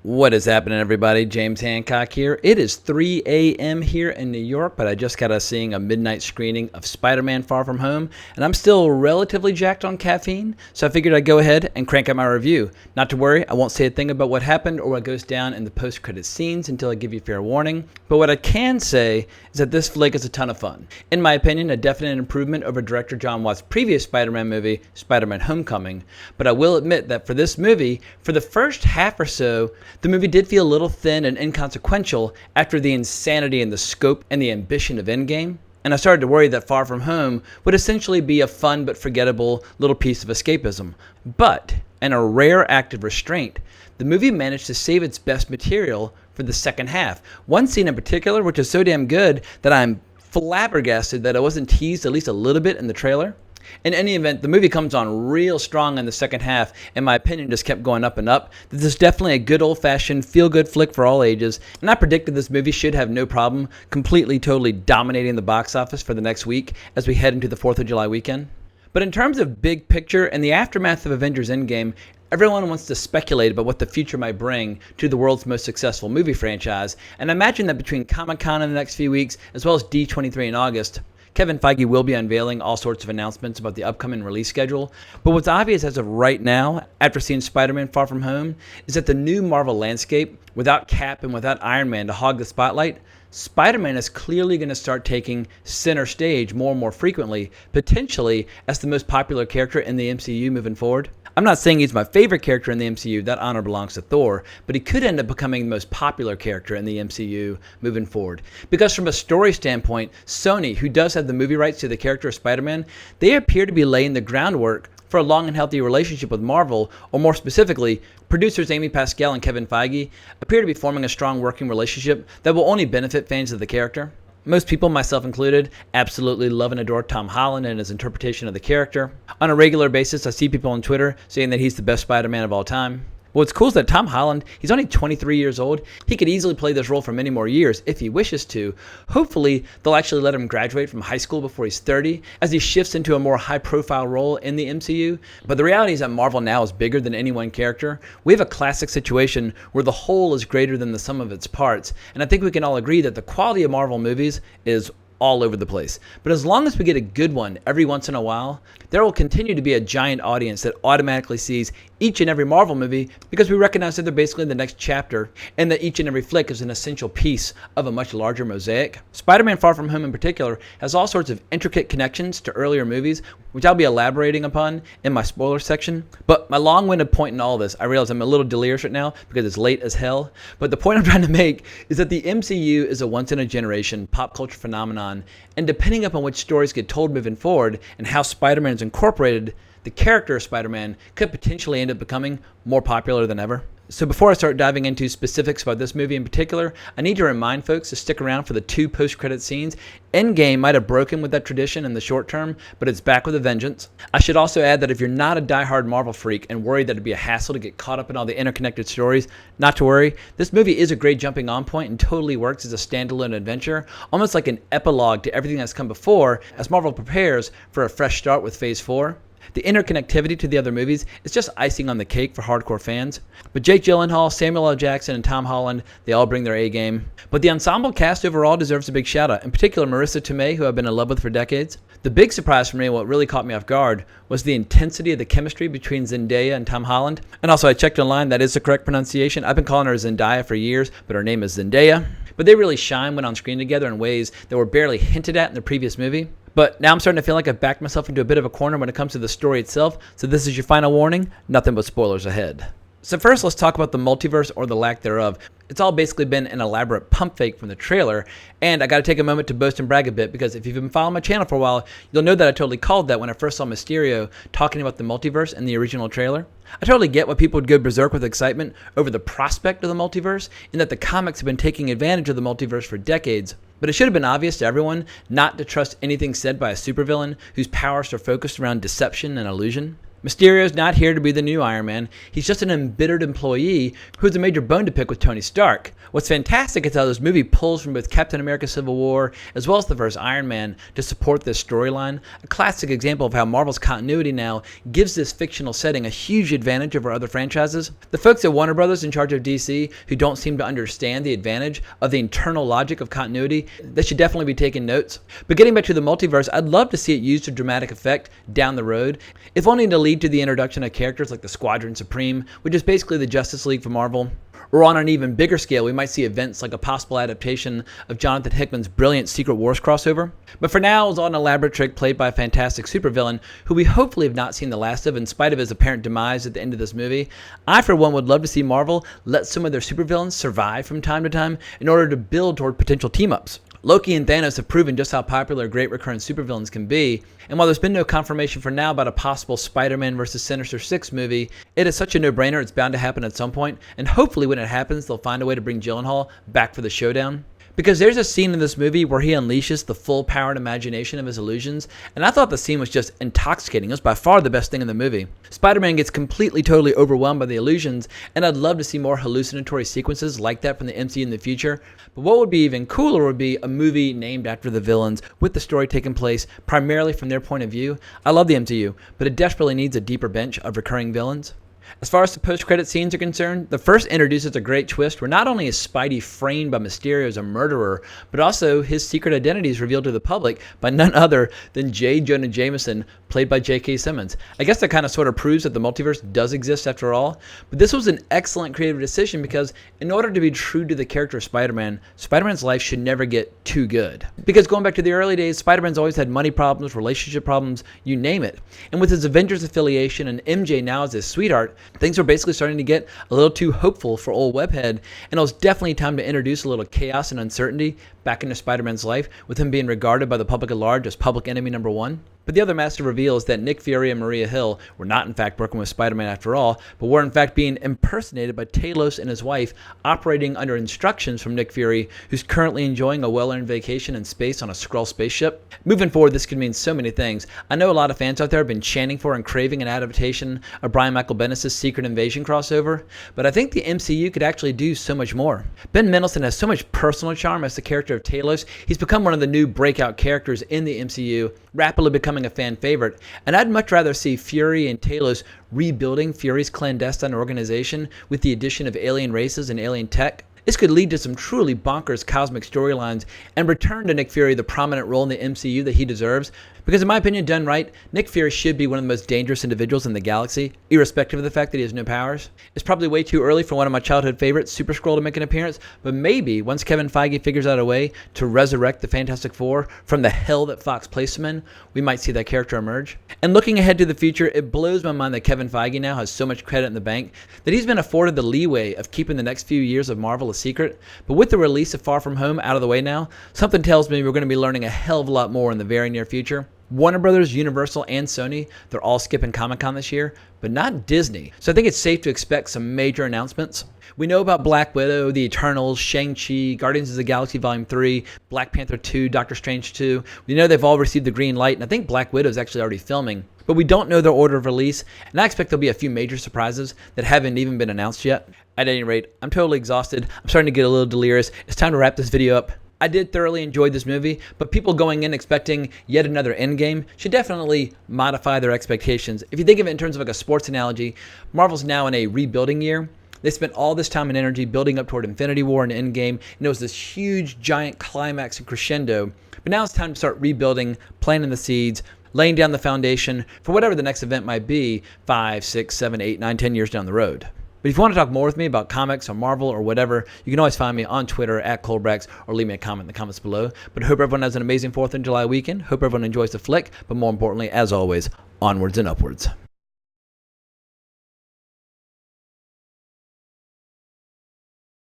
What is happening, everybody? James Hancock here. It is 3 a.m. here in New York, but I just got us seeing a midnight screening of Spider-Man Far From Home, and I'm still relatively jacked on caffeine, so I figured I'd go ahead and crank out my review. Not to worry, I won't say a thing about what happened or what goes down in the post-credit scenes until I give you fair warning, but what I can say is that this flick is a ton of fun. In my opinion, a definite improvement over director John Watts' previous Spider-Man movie, Spider-Man Homecoming, but I will admit that for this movie, for the first half or so, the movie did feel a little thin and inconsequential after the insanity and the scope and the ambition of Endgame, and I started to worry that Far From Home would essentially be a fun but forgettable little piece of escapism. But, in a rare act of restraint, the movie managed to save its best material for the second half. One scene in particular, which is so damn good that I'm flabbergasted that it wasn't teased at least a little bit in the trailer. In any event, the movie comes on real strong in the second half, and my opinion just kept going up and up. This is definitely a good old-fashioned feel-good flick for all ages, and I predicted this movie should have no problem completely, totally dominating the box office for the next week as we head into the 4th of July weekend. But in terms of big picture and the aftermath of Avengers Endgame, everyone wants to speculate about what the future might bring to the world's most successful movie franchise, and I imagine that between Comic-Con in the next few weeks, as well as D23 in August, Kevin Feige will be unveiling all sorts of announcements about the upcoming release schedule, but what's obvious as of right now, after seeing Spider-Man Far From Home, is that the new Marvel landscape, without Cap and without Iron Man to hog the spotlight, Spider-Man is clearly going to start taking center stage more and more frequently, potentially as the most popular character in the MCU moving forward. I'm not saying he's my favorite character in the MCU, that honor belongs to Thor, but he could end up becoming the most popular character in the MCU moving forward. Because from a story standpoint, Sony, who does have the movie rights to the character of Spider-Man, they appear to be laying the groundwork for a long and healthy relationship with Marvel, or more specifically, producers Amy Pascal and Kevin Feige appear to be forming a strong working relationship that will only benefit fans of the character. Most people, myself included, absolutely love and adore Tom Holland and his interpretation of the character. On a regular basis, I see people on Twitter saying that he's the best Spider-Man of all time. What's cool is that Tom Holland, he's only 23 years old. He could easily play this role for many more years if he wishes to. Hopefully, they'll actually let him graduate from high school before he's 30 as he shifts into a more high-profile role in the MCU. But the reality is that Marvel now is bigger than any one character. We have a classic situation where the whole is greater than the sum of its parts. And I think we can all agree that the quality of Marvel movies is all over the place. But as long as we get a good one every once in a while, there will continue to be a giant audience that automatically sees each and every Marvel movie because we recognize that they're basically the next chapter and that each and every flick is an essential piece of a much larger mosaic. Spider-Man Far From Home in particular has all sorts of intricate connections to earlier movies, which I'll be elaborating upon in my spoiler section. But my long-winded point in all this, I realize I'm a little delirious right now because it's late as hell, but the point I'm trying to make is that the MCU is a once-in-a-generation pop culture phenomenon, and depending upon which stories get told moving forward and how Spider-Man is incorporated, the character of Spider-Man could potentially end up becoming more popular than ever. So before I start diving into specifics about this movie in particular, I need to remind folks to stick around for the 2 post-credit scenes. Endgame might have broken with that tradition in the short term, but it's back with a vengeance. I should also add that if you're not a diehard Marvel freak and worried that it'd be a hassle to get caught up in all the interconnected stories, not to worry. This movie is a great jumping on point and totally works as a standalone adventure, almost like an epilogue to everything that's come before as Marvel prepares for a fresh start with Phase 4. The interconnectivity to the other movies is just icing on the cake for hardcore fans. But Jake Gyllenhaal, Samuel L. Jackson, and Tom Holland, they all bring their A-game. But the ensemble cast overall deserves a big shout-out, in particular Marissa Tomei, who I've been in love with for decades. The big surprise for me, what really caught me off guard, was the intensity of the chemistry between Zendaya and Tom Holland. And also, I checked online, that is the correct pronunciation. I've been calling her Zendaya for years, but her name is Zendaya. But they really shine when on screen together in ways that were barely hinted at in the previous movie. But now I'm starting to feel like I've backed myself into a bit of a corner when it comes to the story itself, so this is your final warning, nothing but spoilers ahead. So first, let's talk about the multiverse, or the lack thereof. It's all basically been an elaborate pump fake from the trailer, and I gotta take a moment to boast and brag a bit, because if you've been following my channel for a while, you'll know that I totally called that when I first saw Mysterio talking about the multiverse in the original trailer. I totally get why people would go berserk with excitement over the prospect of the multiverse, and that the comics have been taking advantage of the multiverse for decades. But it should have been obvious to everyone not to trust anything said by a supervillain whose powers are focused around deception and illusion. Mysterio's not here to be the new Iron Man. He's just an embittered employee who has a major bone to pick with Tony Stark. What's fantastic is how this movie pulls from both Captain America Civil War as well as the first Iron Man to support this storyline. A classic example of how Marvel's continuity now gives this fictional setting a huge advantage over other franchises. The folks at Warner Brothers in charge of DC who don't seem to understand the advantage of the internal logic of continuity, they should definitely be taking notes. But getting back to the multiverse, I'd love to see it used to dramatic effect down the road, if only to lead to the introduction of characters like the Squadron Supreme, which is basically the Justice League for Marvel. Or on an even bigger scale, we might see events like a possible adaptation of Jonathan Hickman's brilliant Secret Wars crossover. But for now, it's all an elaborate trick played by a fantastic supervillain who we hopefully have not seen the last of in spite of his apparent demise at the end of this movie. I, for one, would love to see Marvel let some of their supervillains survive from time to time in order to build toward potential team-ups. Loki and Thanos have proven just how popular great recurrent supervillains can be, and while there's been no confirmation for now about a possible Spider-Man vs. Sinister Six movie, it is such a no-brainer it's bound to happen at some point, and hopefully when it happens they'll find a way to bring Gyllenhaal back for the showdown. Because there's a scene in this movie where he unleashes the full power and imagination of his illusions, and I thought the scene was just intoxicating. It was by far the best thing in the movie. Spider-Man gets completely, totally overwhelmed by the illusions, and I'd love to see more hallucinatory sequences like that from the MCU in the future. But what would be even cooler would be a movie named after the villains, with the story taking place primarily from their point of view. I love the MCU, but it desperately needs a deeper bench of recurring villains. As far as the post-credit scenes are concerned, the first introduces a great twist where not only is Spidey framed by Mysterio as a murderer, but also his secret identity is revealed to the public by none other than J. Jonah Jameson, played by J.K. Simmons. I guess that kind of sort of proves that the multiverse does exist after all, but this was an excellent creative decision because in order to be true to the character of Spider-Man, Spider-Man's life should never get too good. Because going back to the early days, Spider-Man's always had money problems, relationship problems, you name it. And with his Avengers affiliation and MJ now as his sweetheart, things were basically starting to get a little too hopeful for old Webhead, and it was definitely time to introduce a little chaos and uncertainty back into Spider-Man's life, with him being regarded by the public at large as public enemy number one. But the other massive reveal is that Nick Fury and Maria Hill were not in fact working with Spider-Man after all, but were in fact being impersonated by Talos and his wife, operating under instructions from Nick Fury, who's currently enjoying a well-earned vacation in space on a Skrull spaceship. Moving forward, this could mean so many things. I know a lot of fans out there have been chanting for and craving an adaptation of Brian Michael Bendis' Secret Invasion crossover, but I think the MCU could actually do so much more. Ben Mendelsohn has so much personal charm as the character of Talos. He's become one of the new breakout characters in the MCU, rapidly becoming a fan favorite, and I'd much rather see Fury and Talos rebuilding Fury's clandestine organization with the addition of alien races and alien tech. This could lead to some truly bonkers cosmic storylines and return to Nick Fury the prominent role in the MCU that he deserves. Because in my opinion, done right, Nick Fury should be one of the most dangerous individuals in the galaxy, irrespective of the fact that he has no powers. It's probably way too early for one of my childhood favorites, Super Skrull, to make an appearance, but maybe once Kevin Feige figures out a way to resurrect the Fantastic Four from the hell that Fox placed them in, we might see that character emerge. And looking ahead to the future, it blows my mind that Kevin Feige now has so much credit in the bank that he's been afforded the leeway of keeping the next few years of Marvel a secret. But with the release of Far From Home out of the way now, something tells me we're going to be learning a hell of a lot more in the very near future. Warner Brothers, Universal, and Sony, they're all skipping Comic-Con this year, but not Disney. So I think it's safe to expect some major announcements. We know about Black Widow, The Eternals, Shang-Chi, Guardians of the Galaxy Volume 3, Black Panther 2, Doctor Strange 2. We know they've all received the green light, and I think Black Widow is actually already filming. But we don't know their order of release, and I expect there'll be a few major surprises that haven't even been announced yet. At any rate, I'm totally exhausted. I'm starting to get a little delirious. It's time to wrap this video up. I did thoroughly enjoy this movie, but people going in expecting yet another Endgame should definitely modify their expectations. If you think of it in terms of like a sports analogy, Marvel's now in a rebuilding year. They spent all this time and energy building up toward Infinity War and Endgame, and it was this huge, giant climax and crescendo. But now it's time to start rebuilding, planting the seeds, laying down the foundation for whatever the next event might be 5, 6, 7, 8, 9, 10 years down the road. But if you want to talk more with me about comics or Marvel or whatever, you can always find me on Twitter at Colbrax or leave me a comment in the comments below. But I hope everyone has an amazing 4th of July weekend. Hope everyone enjoys the flick. But more importantly, as always, onwards and upwards.